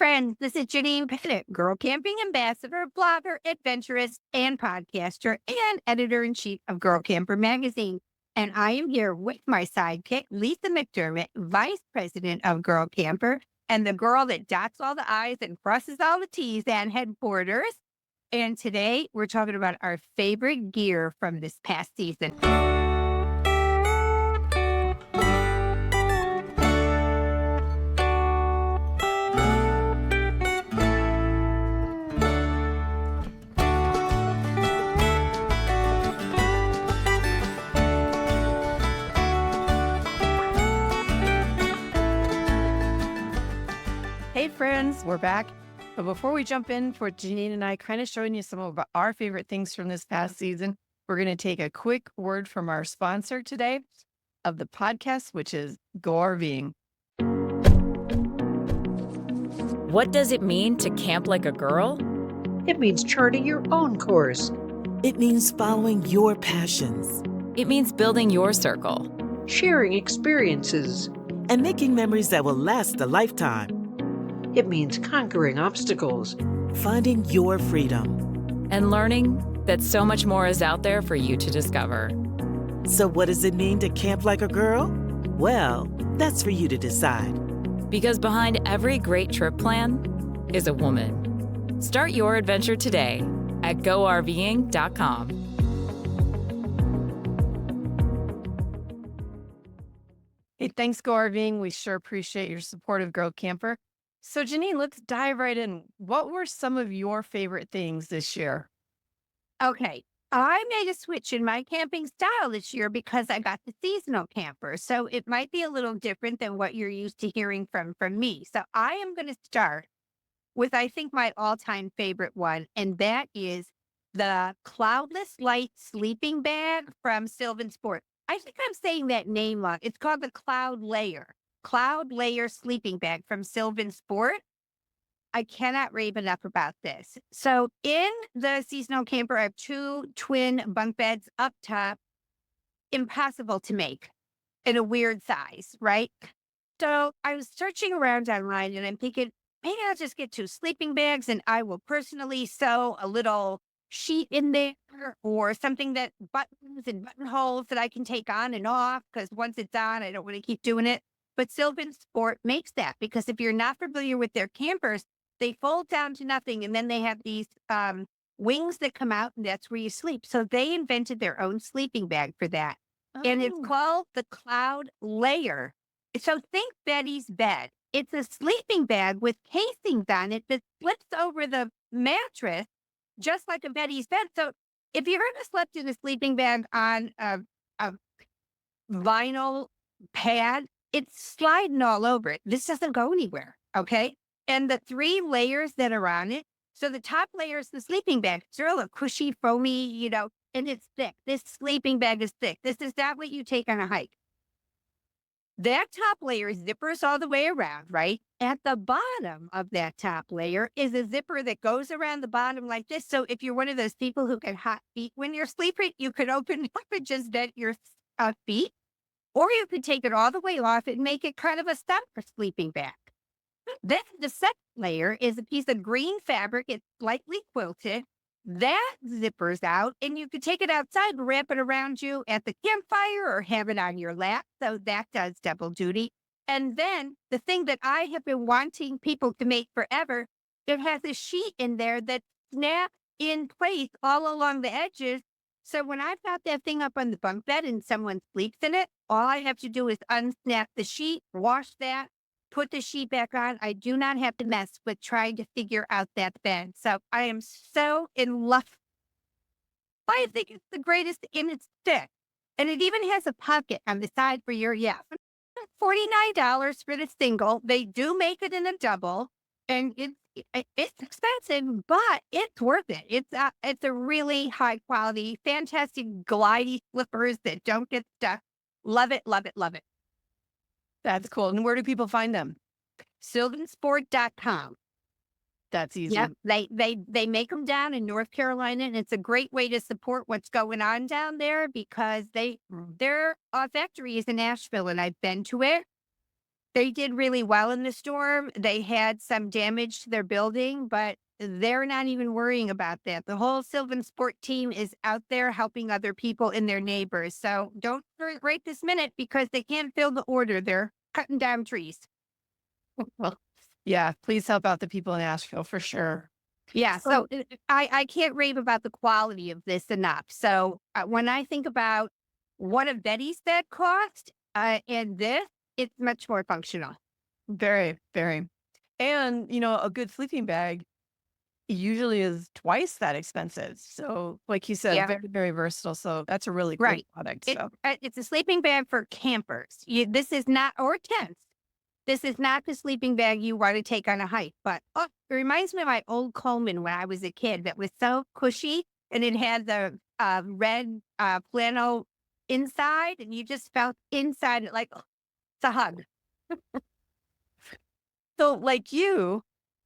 friends, this is Janine Pettit, girl camping ambassador, blogger, adventurous, and podcaster, and editor-in-chief of Girl Camper magazine. And I am here with my sidekick, Lesa McDermott, vice president of Girl Camper, and the girl that dots all the I's and crosses all the T's and headquarters. And today we're talking about our favorite gear from this past season. Hey friends, we're back. But before we jump in for Janine and I kind of showing you some of our favorite things from this past season, we're going to take a quick word from our sponsor today of the podcast, which is Go RVing. What does it mean to camp like a girl? It means charting your own course. It means following your passions. It means building your circle. Sharing experiences. And making memories that will last a lifetime. It means conquering obstacles. Finding your freedom. And learning that so much more is out there for you to discover. So what does it mean to camp like a girl? Well, that's for you to decide. Because behind every great trip plan is a woman. Start your adventure today at GoRVing.com. Hey, thanks, Go RVing. We sure appreciate your support of Girl Camper. So Janine, let's dive right in. What were some of your favorite things this year? Okay, I made a switch in my camping style this year because I got the seasonal camper. So it might be a little different than what you're used to hearing from me. So I am going to start with, I think, my all-time favorite one, and that is the Cloudless Light sleeping bag from Sylvan Sport. I think I'm saying that name wrong. It's called the Cloud Layer sleeping bag from Sylvan Sport. I cannot rave enough about this. So in the seasonal camper, I have two twin bunk beds up top, impossible to make in a weird size, right? So I was searching around online and I'm thinking, maybe I'll just get two sleeping bags and I will personally sew a little sheet in there or something that buttons and buttonholes that I can take on and off, because once it's on, I don't want to keep doing it. But Sylvan Sport makes that, because if you're not familiar with their campers, they fold down to nothing. And then they have these wings that come out, and that's where you sleep. So they invented their own sleeping bag for that. And it's called the Cloud Layer. So think Betty's bed. It's a sleeping bag with casings on it that flips over the mattress, just like a Betty's bed. So if you've ever slept in a sleeping bag on a vinyl pad, it's sliding all over it. This doesn't go anywhere, okay? And the three layers that are on it, so the top layer is the sleeping bag. It's real a cushy, foamy, and it's thick. This sleeping bag is thick. This is not what you take on a hike. That top layer zippers all the way around, right? At the bottom of that top layer is a zipper that goes around the bottom like this. So if you're one of those people who get hot feet when you're sleeping, you could open it up and just vent your feet. Or you could take it all the way off and make it kind of a summer sleeping bag. Then the second layer is a piece of green fabric. It's slightly quilted. That zippers out, and you could take it outside and wrap it around you at the campfire or have it on your lap. So that does double duty. And then the thing that I have been wanting people to make forever, it has a sheet in there that snaps in place all along the edges. So when I've got that thing up on the bunk bed and someone sleeps in it, all I have to do is unsnap the sheet, wash that, put the sheet back on. I do not have to mess with trying to figure out that bed. So I am so in love. I think it's the greatest, and it's thick. And it even has a pocket on the side for your $49 for the single. They do make it in a double, and it's expensive, but it's worth it. It's a really high quality, fantastic glidey slippers that don't get stuck. Love it, love it, love it. That's cool. And where do people find them? SylvanSport.com. That's easy. Yep. They make them down in North Carolina, and it's a great way to support what's going on down there, because their factory is in Nashville, and I've been to it. They did really well in the storm. They had some damage to their building, but they're not even worrying about that. The whole Sylvan Sport team is out there helping other people and their neighbors. So don't order right this minute because they can't fill the order. They're cutting down trees. Well, yeah, please help out the people in Asheville for sure. Yeah, so I can't rave about the quality of this enough. So when I think about one of Betty's that cost and this, it's much more functional. Very, very. And, a good sleeping bag usually is twice that expensive. So, like you said, Yeah. very, very versatile. So that's a really great Right. product. It, So it's a sleeping bag for campers. This is not, or tents. This is not the sleeping bag you want to take on a hike. But it reminds me of my old Coleman when I was a kid that was so cushy and it had the red flannel inside and you just felt inside it like it's a hug. So, like you,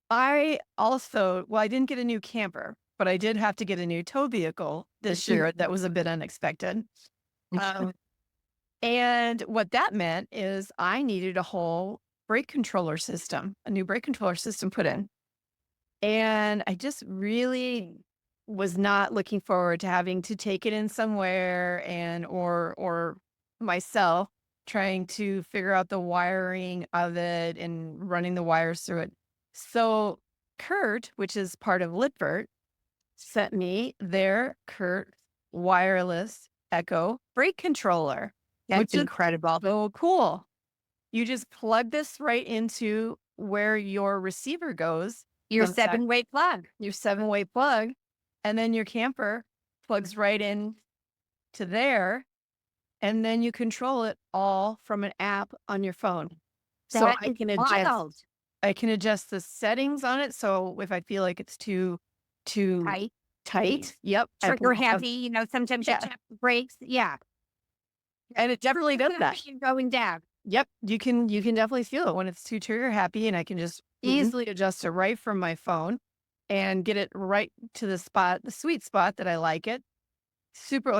I also, well, I didn't get a new camper, but I did have to get a new tow vehicle this year. That was a bit unexpected. Um, and what that meant is I needed a whole brake controller system, a new brake controller system put in. And I just really was not looking forward to having to take it in somewhere or myself trying to figure out the wiring of it and running the wires through it. So CURT, which is part of Lippert, sent me their CURT wireless Echo brake controller, That's which is incredible. so cool. You just plug this right into where your receiver goes, Your on the back, 7-way plug. your 7-way plug, and then your camper plugs right in to there, and then you control it all from an app on your phone. So That I is can wild. adjust the settings on it. So if I feel like it's too Tight. tight, yep, I Trigger have- heavy, sometimes you Yeah. tap the brakes. Yeah. and it definitely does that. You're going down. Yep, you can definitely feel it when it's too trigger happy, and I can just easily adjust it right from my phone and get it right to the sweet spot that I like it. Super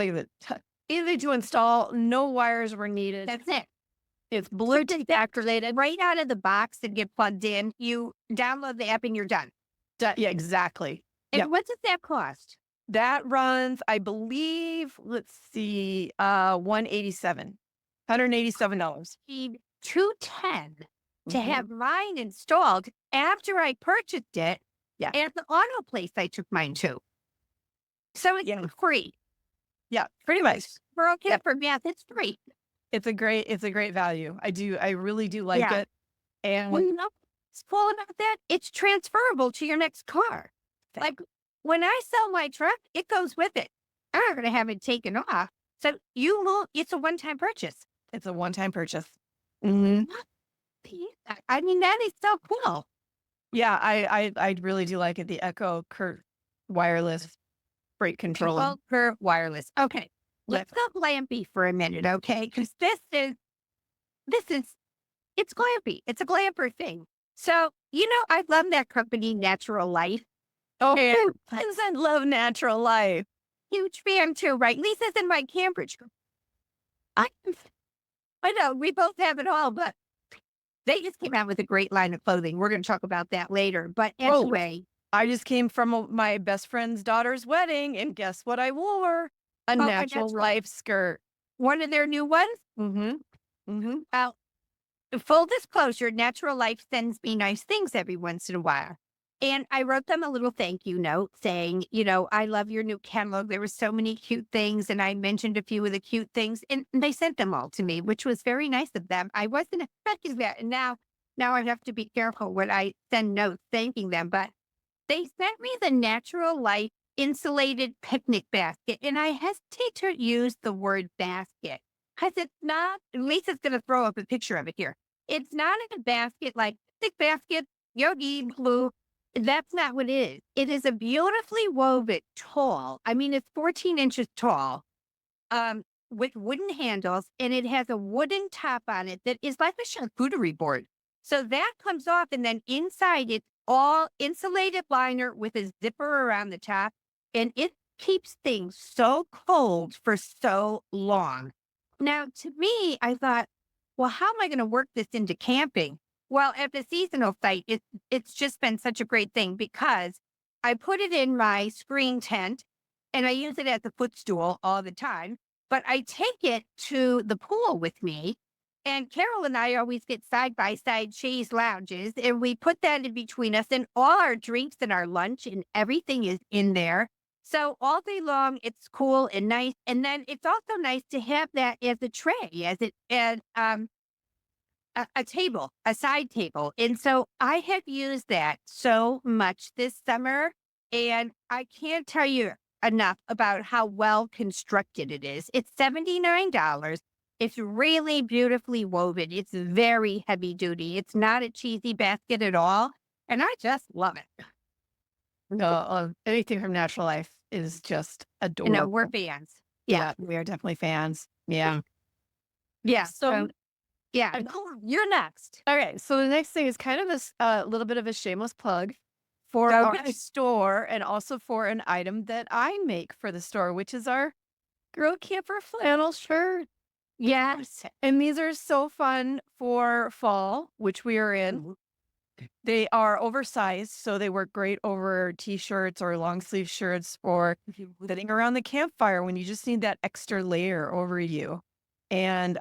easy to install. No wires were needed. That's it. It's Bluetooth activated. Right out of the box and get plugged in. You download the app and you're done. Yeah, exactly. And Yep. what does that cost? That runs, I believe, let's see, $187. Paid $210 to Mhm. have mine installed after I purchased it. Yeah. At the auto place I took mine to. So it's Yeah. free. Yeah, pretty much. For a Yep. camper, yeah, it's free. It's a great value. I really do like Yeah. it. And Well, what's cool about that? It's transferable to your next car. Like when I sell my truck, it goes with it. I'm not going to have it taken off. So it's a one-time purchase. it's a one-time purchase. Hmm. I mean, that is so cool. Yeah, I really do like it. The Echo CURT wireless brake controller. Well, for wireless. Okay. Yeah. Let's go glampy for a minute, okay? Because it's glampy. It's a glamper thing. So, I love that company, Natural Life. Oh, And I love natural life. huge fan too, right? Lisa's in my Cambridge group. I know we both have it all, but they just came out with a great line of clothing. We're going to talk about that later. But Oh. anyway, I just came from my best friend's daughter's wedding, and guess what I wore? A natural natural. life skirt. one of their new ones, Mm-hmm. Mm-hmm. well, full disclosure, Natural Life sends me nice things every once in a while. And I wrote them a little thank you note saying, I love your new catalog. There were so many cute things. And I mentioned a few of the cute things and they sent them all to me, which was very nice of them. I wasn't expecting that. And now I have to be careful when I send notes thanking them. But they sent me the Natural Life insulated picnic basket. And I hesitate to use the word basket because it's not, Lisa's going to throw up a picture of it here. It's not a basket like thick basket, yogi blue. That's not what it is. It is a beautifully woven tall. I mean, it's 14 inches tall, with wooden handles, and it has a wooden top on it that is like a charcuterie board. So that comes off, and then inside it's all insulated liner with a zipper around the top, and it keeps things so cold for so long. Now, to me, I thought, well, how am I going to work this into camping? Well, at the seasonal site, it's just been such a great thing because I put it in my screen tent and I use it as a footstool all the time. But I take it to the pool with me. And Carol and I always get side by side chaise lounges, and we put that in between us, and all our drinks and our lunch and everything is in there. So all day long, it's cool and nice. And then it's also nice to have that as a tray, as a table, a side table. And so I have used that so much this summer. And I can't tell you enough about how well constructed it is. It's $79. It's really beautifully woven. It's very heavy duty. It's not a cheesy basket at all. And I just love it. No, anything from Natural Life is just You know, adorable. we're fans. Yeah. We are definitely fans. Yeah. Yeah. So, Yeah. I- You're next. okay. So the next thing is kind of a little bit of a shameless plug for Okay. our store and also for an item that I make for the store, which is our Girl Camper flannel shirt. Yes. And these are so fun for fall, which we are in. Mhm. They are oversized, so they work great over t-shirts or long sleeve shirts or sitting around the campfire when you just need that extra layer over you. And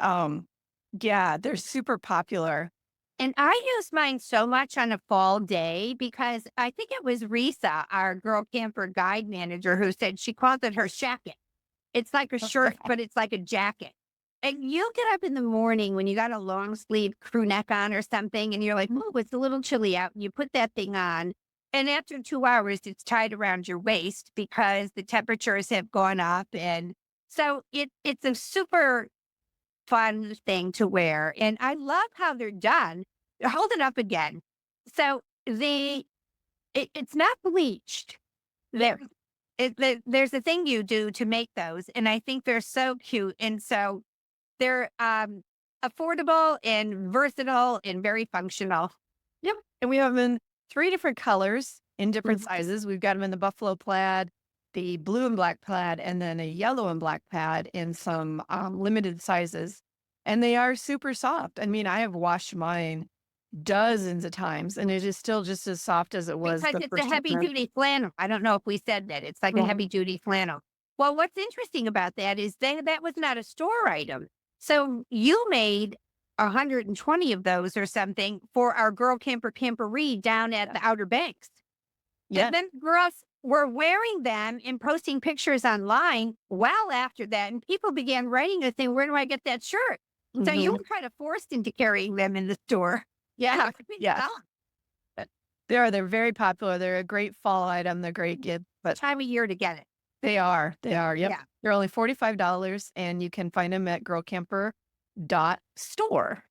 yeah, they're super popular. And I use mine so much on a fall day because I think it was Risa, our girl camper guide manager, who said she calls it her shacket. It's like a shirt, but it's like a jacket. And you get up in the morning when you got a long sleeve crew neck on or something, and you're like, oh, it's a little chilly out. And you put that thing on. And after 2 hours, it's tied around your waist because the temperatures have gone up. And so it's a super fun thing to wear. And I love how they're done. Hold it up again. So it's not bleached. There, there's a thing you do to make those, and I think they're so cute. And so they're affordable and versatile and very functional. Yep. And we have them in 3 different colors in different Mhm. sizes. We've got them in the buffalo plaid, the blue and black plaid, and then a yellow and black plaid in some limited sizes. And they are super soft. I mean, I have washed mine dozens of times, and it is still just as soft as it was Because the it's a first heavy time. duty flannel. I don't know if we said that. It's like a Mhm. heavy duty flannel. Well, what's interesting about that is that was not a store item. So you made 120 of those or something for our girl camper camperee down at the Outer Banks. Yeah. And then girls were wearing them and posting pictures online well after that. And people began writing and saying, where do I get that shirt? So you Mhm. were kind of forced into carrying them in the store. Yeah. Yeah. Oh, They're very popular. They're a great fall item. They're great gift, but time of year to get it. they are. Yep. Yeah. They're only $45 and you can find them at girlcamper.store.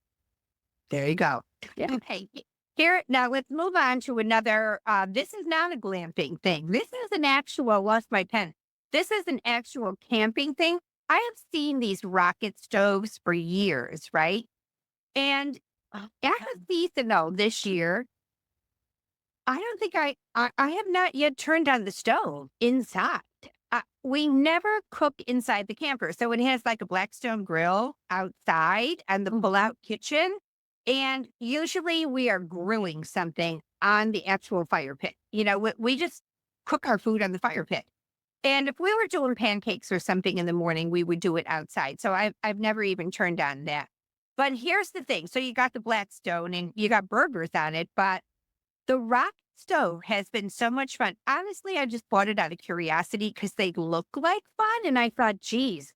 There you go. Yeah. Okay. Here, now let's move on to another. This is not a glamping thing. This is an actual, lost my pen. This is an actual camping thing. I have seen these rocket stoves for years, right? And as a seasonal this year, I don't think I have not yet turned on the stove inside. We never cook inside the camper. So it has like a Blackstone grill outside and the pull-out kitchen. And usually we are grilling something on the actual fire pit. You know, we just cook our food on the fire pit. And if we were doing pancakes or something in the morning, we would do it outside. So I've never even turned on that. But here's the thing. So you got the Blackstone and you got burgers on it, but the rock stove has been so much fun. Honestly, I just bought it out of curiosity because they look like fun. And I thought, geez,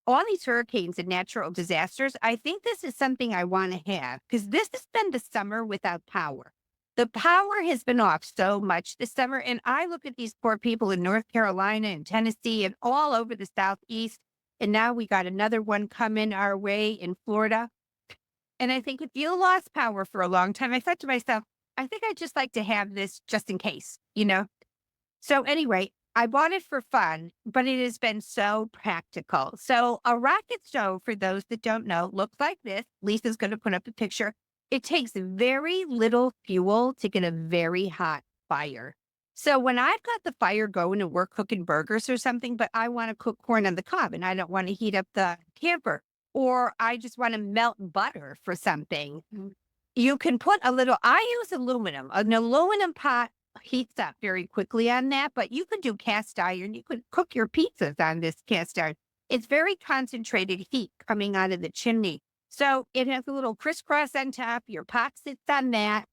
all these hurricanes and natural disasters, I think this is something I want to have because this has been the summer without power. The power has been off so much this summer. And I look at these poor people in North Carolina and Tennessee and all over the Southeast. And now we got another one coming our way in Florida. And I think if you lost power for a long time, I thought to myself, I think I'd just like to have this just in case, you know? So anyway, I bought it for fun, but it has been so practical. So a rocket stove, for those that don't know, looks like this. Lisa's going to put up a picture. It takes very little fuel to get a very hot fire. So when I've got the fire going and we're cooking burgers or something, but I want to cook corn on the cob and I don't want to heat up the camper, or I just want to melt butter for something. You can put I use aluminum. An aluminum pot heats up very quickly on that, but you could do cast iron. You could cook your pizzas on this cast iron. It's very concentrated heat coming out of the chimney. So it has a little crisscross on top. Your pot sits on that.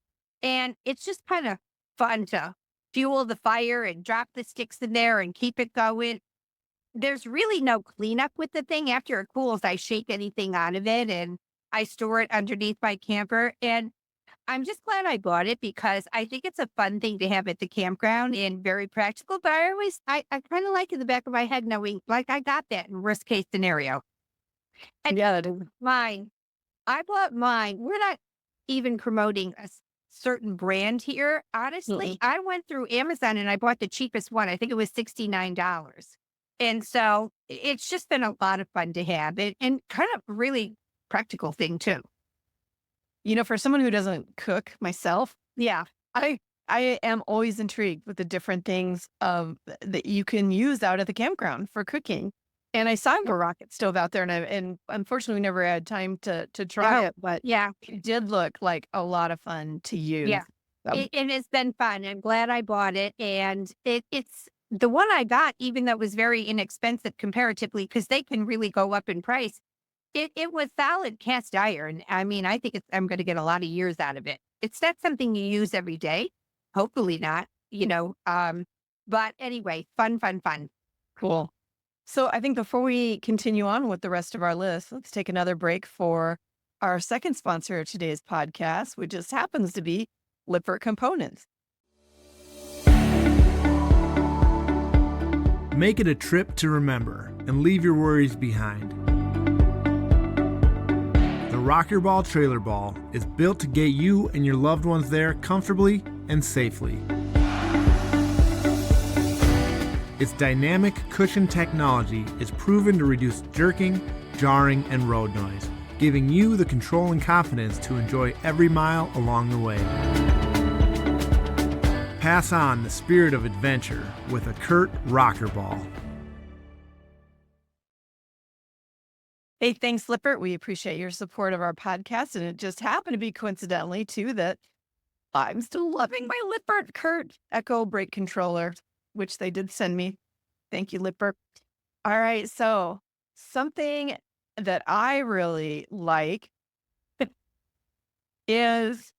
And it's just kind of fun to fuel the fire and drop the sticks in there and keep it going. There's really no cleanup with the thing. After it cools, I shake anything out of it and I store it underneath my camper. And I'm just glad I bought it because I think it's a fun thing to have at the campground and very practical. But I kind of like in the back of my head knowing, like, I got that in worst case scenario. And Yeah, that is. mine, I bought mine. We're not even promoting certain brand here. Honestly, I went through Amazon and I bought the cheapest one. I think it was $69. And so it's just been a lot of fun to have it and kind of really practical thing too. For someone who doesn't cook myself, Yeah. I I am always intrigued with the different things that you can use out at the campground for cooking. And I saw a rocket stove out there, and unfortunately we never had time to try it, but Yeah. it did look like a lot of fun to use. Yeah. It has been fun. I'm glad I bought it. And it's the one I got, even though it was very inexpensive comparatively, because they can really go up in price. It was solid cast iron. I mean, I think I'm going to get a lot of years out of it. It's not something you use every day. Hopefully not. But anyway, fun. Cool. So I think before we continue on with the rest of our list, let's take another break for our second sponsor of today's podcast, which just happens to be Lippert Components. Make it a trip to remember and leave your worries behind. The Rock Your Ball Trailer Ball is built to get you and your loved ones there comfortably and safely. Its dynamic cushion technology is proven to reduce jerking, jarring, and road noise, giving you the control and confidence to enjoy every mile along the way. Pass on the spirit of adventure with a CURT rocker ball. Hey, thanks, Lippert. We appreciate your support of our podcast. And it just happened to be coincidentally, too, that I'm still loving my Lippert CURT Echo brake controller, which they did send me. Thank you, Lippert. All right. So something that I really like is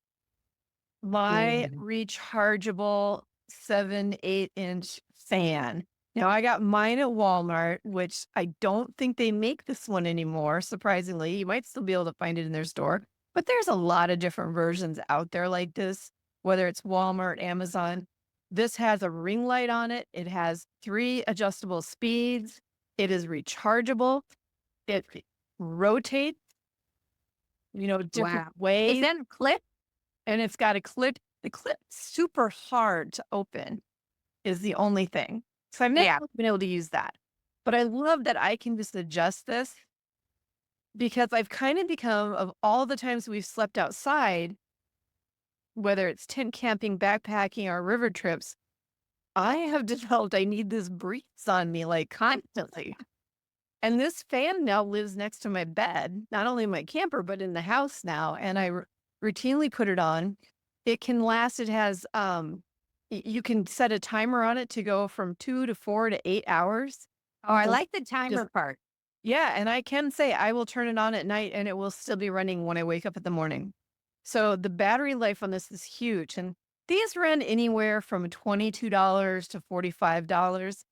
my rechargeable 7-8-inch fan. Now, I got mine at Walmart, which I don't think they make this one anymore, surprisingly. You might still be able to find it in their store, but there's a lot of different versions out there like this, whether it's Walmart, Amazon. This has a ring light on it. It has 3 adjustable speeds. It is rechargeable. It rotates, different ways. Is that a clip? And it's got a clip. The clip's super hard to open is the only thing. So I've never been able to use that. But I love that I can just adjust this because I've kind of become, of all the times we've slept outside, whether it's tent camping, backpacking, or river trips, I have developed I need this breeze on me like constantly. And this fan now lives next to my bed, not only in my camper, but in the house now. And I routinely put it on. It can last, it has, you can set a timer on it to go from 2 to 4 to 8 hours. Oh, I like the timer part. Yeah. And I can say I will turn it on at night and it will still be running when I wake up in the morning. So the battery life on this is huge. And these run anywhere from $22 to $45.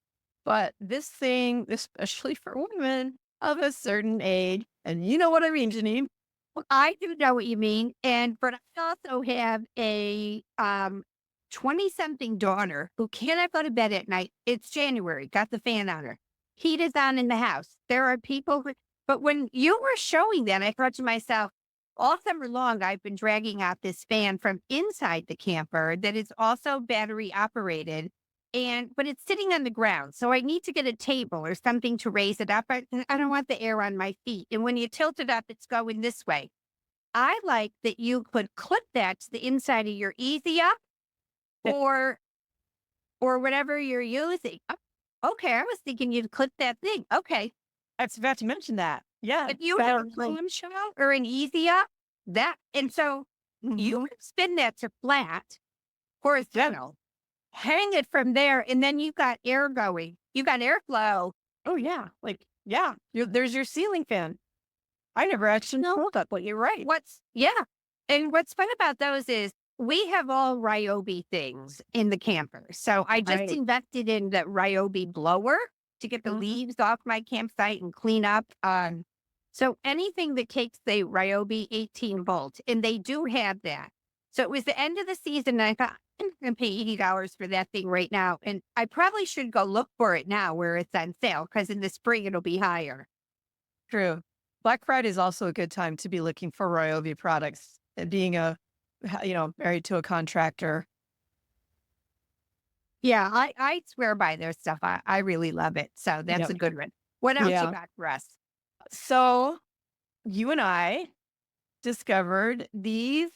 But this thing, especially for women of a certain age, and you know what I mean, Janine? Well, I do know what you mean. But I also have a 20-something daughter who cannot go to bed at night. It's January, got the fan on her. Heat is on in the house. There are people, but when you were showing that, I thought to myself, all summer long, I've been dragging out this fan from inside the camper that is also battery operated. But it's sitting on the ground. So I need to get a table or something to raise it up. I don't want the air on my feet. And when you tilt it up, it's going this way. I like that you could clip that to the inside of your Easy Up or whatever you're using. Oh, okay. I was thinking you'd clip that thing. Okay. I was about to mention that. Yeah. If you have a clamshell or an easy up, and so you can spin that to flat, horizontal, hang it from there, and then you've got air going. You got airflow. Oh, yeah. Like, yeah. There's your ceiling fan. I never actually know that, but you're right. And what's fun about those is we have all Ryobi things in the camper. So I just Right. invested in the Ryobi blower to get the leaves off my campsite and clean up. So anything that takes the Ryobi 18 volt, and they do have that. So it was the end of the season, and I thought, I'm going to pay $80 for that thing right now. And I probably should go look for it now where it's on sale, because in the spring it'll be higher. True. Black Friday is also a good time to be looking for Ryobi products. And being married to a contractor. Yeah, I swear by their stuff. I really love it. So that's Yep. a good one. What else Yeah. you got for us? So you and I discovered these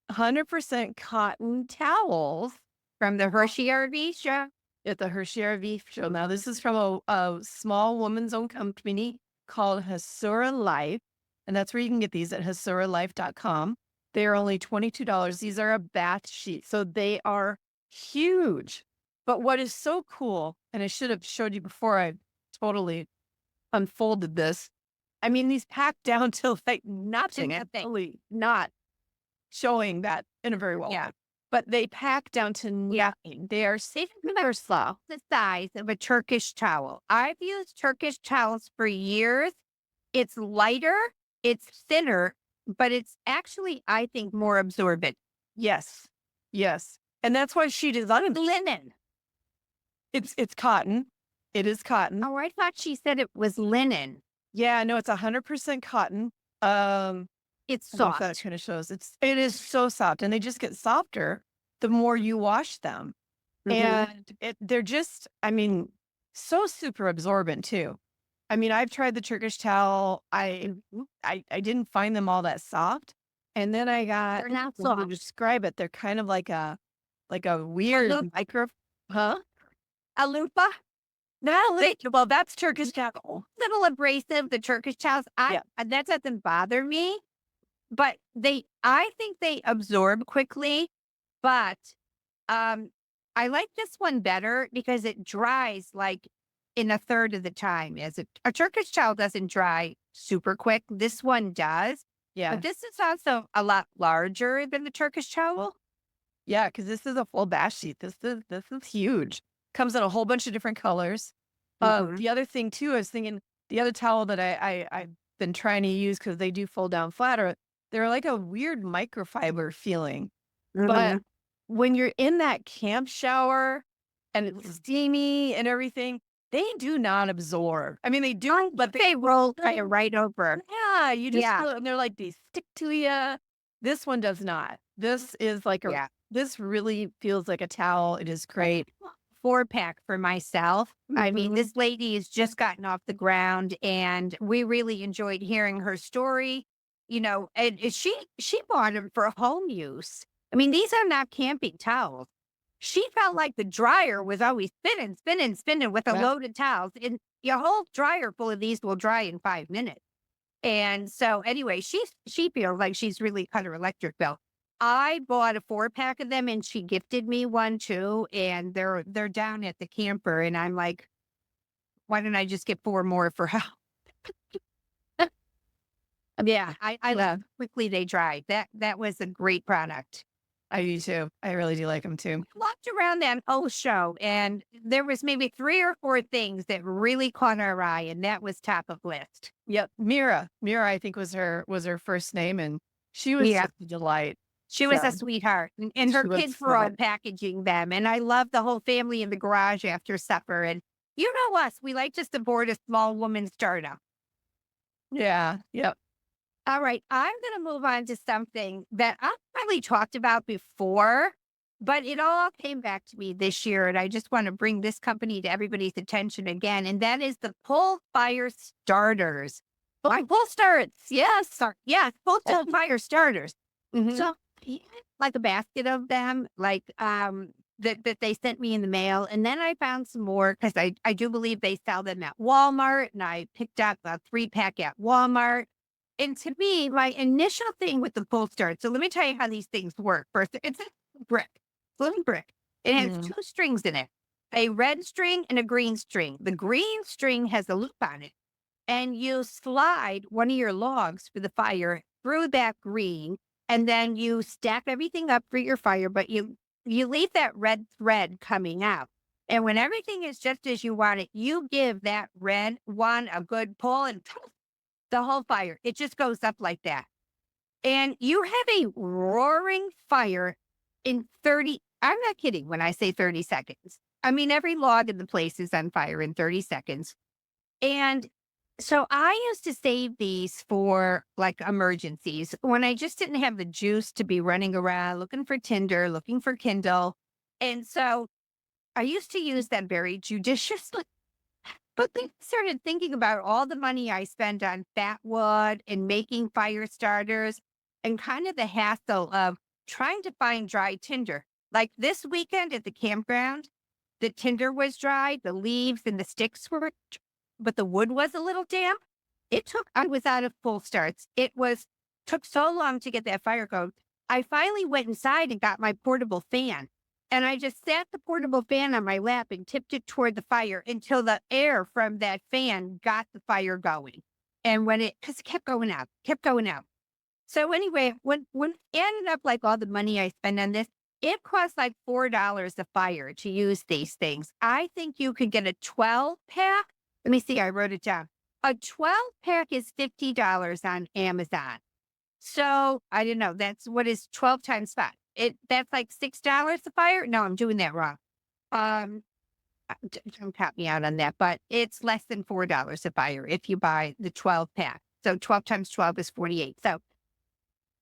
100% cotton towels From the Hershey RV show? at the Hershey RV show. Now, this is from a small woman's own company called Hasura Life. And that's where you can get these at hasuralife.com. They are only $22. These are a bath sheet. So they are huge. But what is so cool, and I should have showed you before I totally unfolded this. I mean, these pack down to like nothing. nothing. Absolutely not showing that in a very well Yeah. way. But they pack down to nothing. They are safe and slow. The size of a Turkish towel. I've used Turkish towels for years. It's lighter, it's thinner, but it's actually, I think, more absorbent. Yes. Yes. And that's why she designed it. Linen. It's cotton. It is cotton. Oh, I thought she said it was linen. Yeah, no, it's 100% cotton. It's I don't know if soft. that kind of shows. It is so soft, and they just get softer the more you wash them. And they're just, I mean, so super absorbent too. I mean, I've tried the Turkish towel. I didn't find them all that soft. And then I got, They're not well, to soft. describe it, they're kind of like a weird loop. micro, huh? A loofah. Not a loop. Well, that's Turkish towel. Little abrasive, the Turkish towels. That doesn't bother me, but I think they absorb quickly. But I like this one better because it dries like in a third of the time. As a Turkish towel doesn't dry super quick. This one does. Yeah. But this is also a lot larger than the Turkish towel. Yeah, because this is a full bath sheet. This is huge. Comes in a whole bunch of different colors. The other thing too, I was thinking the other towel that I've been trying to use because they do fold down flatter. They're like a weird microfiber feeling. But when you're in that camp shower and it's steamy and everything, they do not absorb. I mean, they do, but They roll right over. yeah, you just Yeah. feel, and they're like they stick to you. This one does not. This is like Yeah. this really feels like a towel. It is great. 4-pack for myself. I mean, this lady has just gotten off the ground, and we really enjoyed hearing her story. And she bought them for home use. I mean, these are not camping towels. She felt like the dryer was always spinning with a Yeah. load of towels, and your whole dryer full of these will dry in 5 minutes. And so, anyway, she feels like she's really cut her electric bill. I bought a 4-pack of them, and she gifted me one too. And they're down at the camper, and I'm like, why don't I just get 4 more for her? Yeah, I love how quickly they dry. That was a great product. I do too. I really do like them too. Walked around that whole show, and there was maybe 3 or 4 things that really caught our eye, and that was top of list. Yep. Mira, I think was her first name, and she was Yeah. just a delight. She was Yeah. a sweetheart, and her She was kids were all fun. packaging them. And I love the whole family in the garage after supper. And you know us, we like to support a small woman startup. Yeah. Yep. All right, I'm going to move on to something that I've probably talked about before, but it all came back to me this year. And I just want to bring this company to everybody's attention again. And that is the Pull Fire Starters. Pull starts. Yes. Pull Fire Starters. So, like a basket of them, like that they sent me in the mail. And then I found some more because I do believe they sell them at Walmart. And I picked up a 3-pack at Walmart. And to me, my initial thing with the pull start, so let me tell you how these things work. First, it's a brick, it's a little brick. It has Mhm. 2 strings in it, a red string and a green string. The green string has a loop on it. And you slide one of your logs for the fire through that green, and then you stack everything up for your fire, but you leave that red thread coming out. And when everything is just as you want it, you give that red one a good pull and the whole fire, it just goes up like that. And you have a roaring fire in 30, I'm not kidding when I say 30 seconds. I mean, every log in the place is on fire in 30 seconds. And so I used to save these for like emergencies when I just didn't have the juice to be running around looking for Tinder, looking for Kindle. And so I used to use them very judiciously. But then I started thinking about all the money I spend on fat wood and making fire starters and kind of the hassle of trying to find dry tinder. Like this weekend at the campground, the tinder was dry, the leaves and the sticks were, but the wood was a little damp. I was out of full starts. Took so long to get that fire going. I finally went inside and got my portable fan. And I just sat the portable fan on my lap and tipped it toward the fire until the air from that fan got the fire going. And because it kept going out, kept going out. So anyway, when it ended up like all the money I spend on this, it costs like $4 a fire to use these things. I think you could get a 12-pack. Let me see, I wrote it down. A 12-pack is $50 on Amazon. So I don't know. That's what is 12 times 5. That's like $6 a fire. No, I'm doing that wrong. Don't count me out on that, but it's less than $4 a fire if you buy the 12-pack. So 12 times 12 is 48. So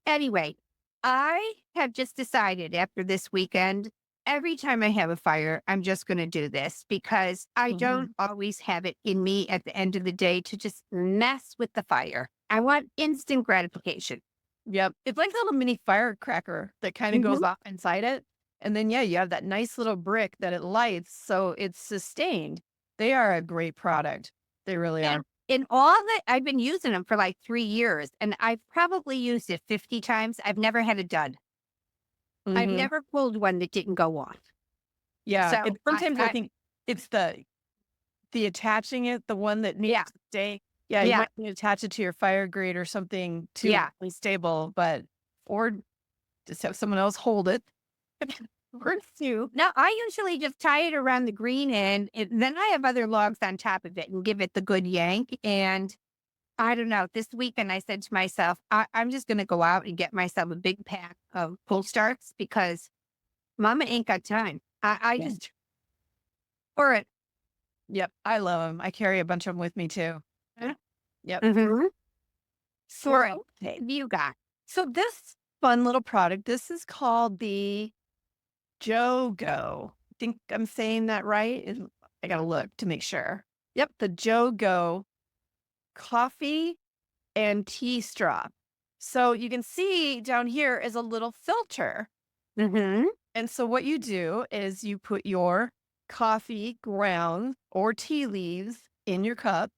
anyway, I have just decided after this weekend, every time I have a fire, I'm just going to do this because I don't always have it in me at the end of the day to just mess with the fire. I want instant gratification. Yep. It's like a little mini firecracker that kind of goes off inside it. And then, yeah, you have that nice little brick that it lights. So it's sustained. They are a great product. They really are. In all that, I've been using them for like 3 years and I've probably used it 50 times. I've never had a dud. I've Mhm. never pulled one that didn't go off. Yeah. So Sometimes I think it's the attaching it, the one that needs Yeah. to stay. Yeah, you Yeah. might need to attach it to your fire grate or something to Yeah. be stable, or just have someone else hold it. Works too. No, I usually just tie it around the green end, and then I have other logs on top of it and give it the good yank. And I don't know. This weekend, I said to myself, I'm just going to go out and get myself a big pack of pull starts because Mama ain't got time. I Yeah. just for it. Yep, I love them. I carry a bunch of them with me too. Yeah. Yep. Mm-hmm. For it. Okay. What you got? So this fun little product, this is called the JoGo. I think I'm saying that right. I gotta look to make sure. Yep, the JoGo coffee and tea straw. So you can see down here is a little filter. Mm-hmm. And so what you do is you put your coffee grounds or tea leaves in your cup,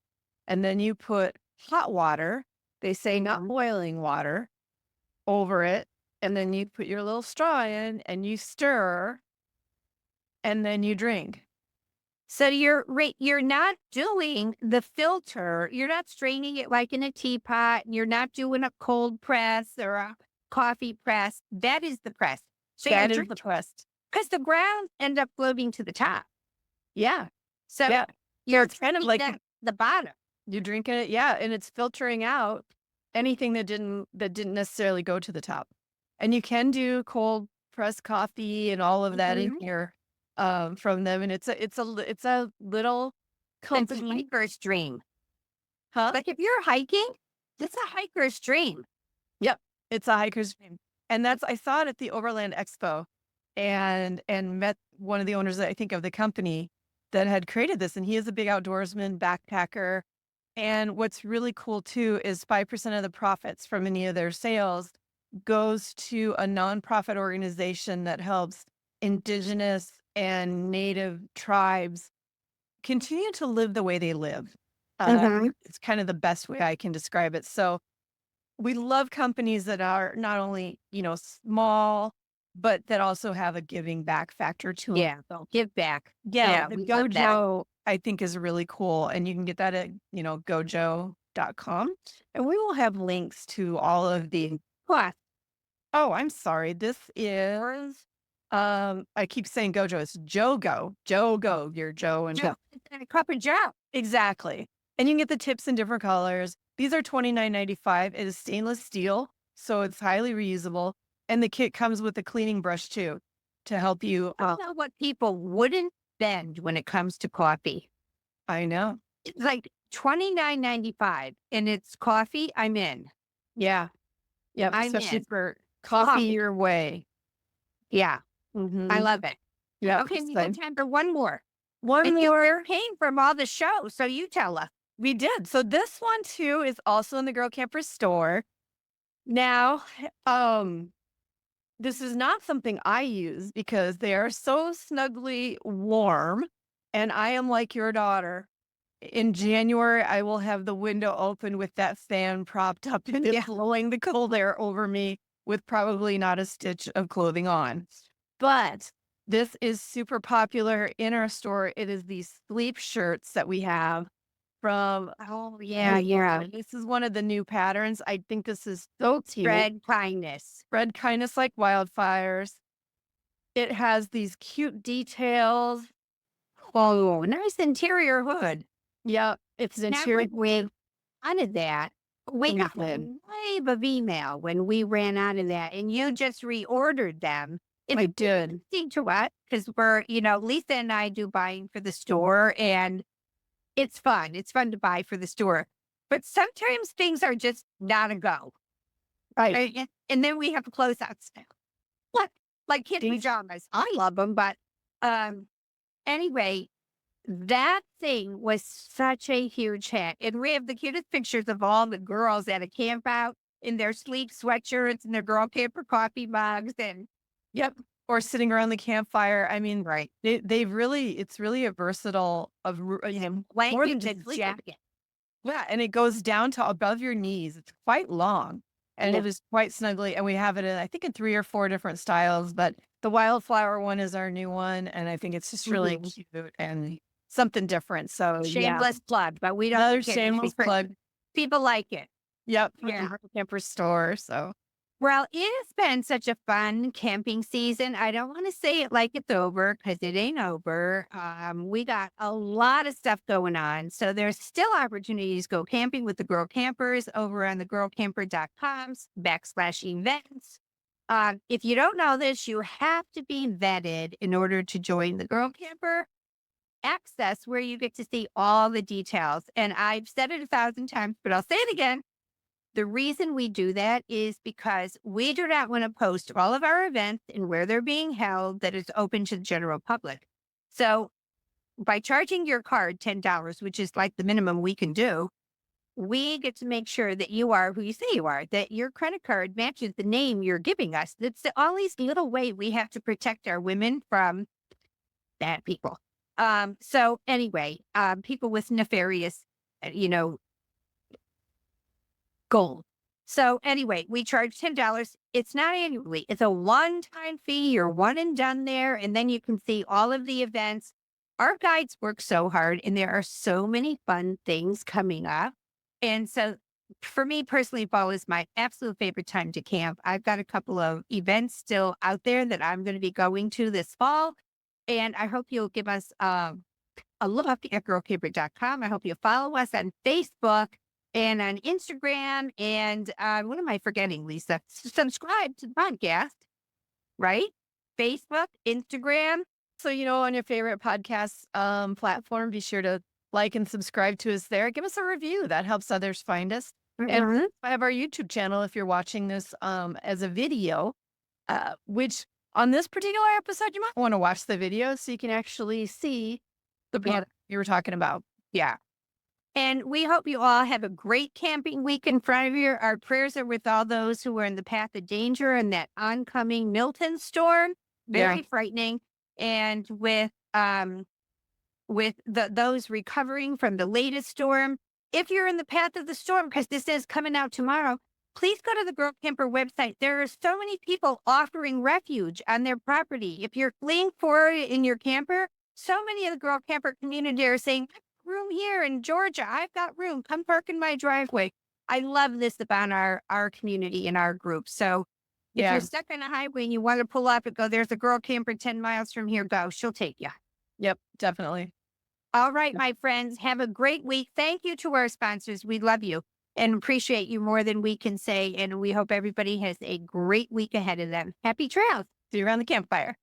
and then you put hot water, they say not boiling water, over it. And then you put your little straw in and you stir and then you drink. So you're not doing the filter. You're not straining it like in a teapot. And you're not doing a cold press or a coffee press. That is the press. So That is you're the quest. because the grounds end up floating to the top. Yeah. So Yeah. you're It's kind of treating like the bottom. you drink it. Yeah. And it's filtering out anything that didn't necessarily go to the top. And you can do cold pressed coffee and all of that in here from them. And it's a little It's a company. hiker's dream. Huh? Like if you're hiking, it's a hiker's dream. Yep. It's a hiker's dream. And I saw it at the Overland Expo and met one of the owners, I think, of the company that had created this. And he is a big outdoorsman, backpacker. And what's really cool too is 5% of the profits from any of their sales goes to a nonprofit organization that helps indigenous and native tribes continue to live the way they live. It's kind of the best way I can describe it. So we love companies that are not only, small, but that also have a giving back factor to them. Yeah, they'll give back. Yeah, the we love that. Gojo, I think, is really cool. And you can get that at, gojo.com. And we will have links to all of the. Plus, Oh, I'm sorry. This is, I keep saying Gojo. It's JoGo. JoGo, your Joe and Joe, and a cup of Joe. Exactly. And you can get the tips in different colors. These are $29.95. It is stainless steel, so it's highly reusable. And the kit comes with a cleaning brush too to help you. I know what people wouldn't bend when it comes to coffee. I know. It's like $29.95 and it's coffee. I'm in. Yeah. Yep. I'm Especially in. for coffee Coffee. your way. Yeah, Mhm. I love it. Yeah. Okay, we have time for one more. One And you more. were paying from all the shows, so you tell us. We did. So this one too is also in the Girl Camper store. Now, this is not something I use because they are so snugly warm. And I am like your daughter. In January, I will have the window open with that fan propped up and it blowing the cold air over me with probably not a stitch of clothing on. But this is super popular in our store. It is these sleep shirts that we have from. Oh, yeah. This is one of the new patterns. I think this is so cute. Spread kindness. Spread kindness like wildfires. It has these cute details. Oh, nice interior hood. Yeah, it's an Now, interior. we wanted that. We got a Good. wave of email when we ran out of that, and you just reordered them. I did. Interesting to what? Because we're, Lisa and I do buying for the store, and it's fun. It's fun to buy for the store. But sometimes things are just not a go. Right. Right? And then we have closeouts now. What? Like kid These- pajamas. I love them, but anyway, that thing was such a huge hit. And we have the cutest pictures of all the girls at a camp out in their sleek sweatshirts and their girl camper coffee mugs. And Yep. Or sitting around the campfire. I mean, right. it's really a versatile more than Blanket just and sleeping. jacket. Yeah, and it goes down to above your knees. It's quite long and it is quite snuggly. And we have it in, I think, in 3 or 4 different styles, but the wildflower one is our new one. And I think it's just really cute and something different. So Shameless plug, but we don't. Another get shameless it. plug. People like it. Yep. Yeah. From Camper store. So Well, it has been such a fun camping season. I don't want to say it like it's over because it ain't over. We got a lot of stuff going on. So there's still opportunities to go camping with the Girl Campers over on the girlcamper.com/events. If you don't know this, you have to be vetted in order to join the Girl Camper Access, where you get to see all the details. And I've said it 1,000 times, but I'll say it again. The reason we do that is because we do not want to post all of our events and where they're being held that is open to the general public. So by charging your card $10, which is like the minimum we can do, we get to make sure that you are who you say you are, that your credit card matches the name you're giving us. That's all these little ways we have to protect our women from bad people. So anyway, people with nefarious, gold. So anyway, we charge $10. It's not annually. It's a one-time fee. You're one and done there. And then you can see all of the events. Our guides work so hard and there are so many fun things coming up. And so for me personally, fall is my absolute favorite time to camp. I've got a couple of events still out there that I'm going to be going to this fall. And I hope you'll give us a look at girlcamper.com. I hope you'll follow us on Facebook and on Instagram. And what am I forgetting, Lisa? Subscribe to the podcast, right? Facebook, Instagram. So, on your favorite podcast platform, be sure to like and subscribe to us there. Give us a review. That helps others find us. And I have our YouTube channel if you're watching this as a video, which on this particular episode, you might want to watch the video so you can actually see the product you were talking about. Yeah. And we hope you all have a great camping week in front of you. Our prayers are with all those who are in the path of danger in that oncoming Milton storm. very frightening. And with those recovering from the latest storm, if you're in the path of the storm, because this is coming out tomorrow, please go to the Girl Camper website. There are so many people offering refuge on their property. If you're fleeing for it in your camper, so many of the Girl Camper community are saying, "I have room here in Georgia. I've got room. Come park in my driveway." I love this about our community and our group. So if Yeah. you're stuck on a highway and you want to pull up and go, "There's a Girl Camper 10 miles from here," go. She'll take you. Yep. Definitely. All right, my friends, have a great week. Thank you to our sponsors. We love you and appreciate you more than we can say. And we hope everybody has a great week ahead of them. Happy trails. See you around the campfire.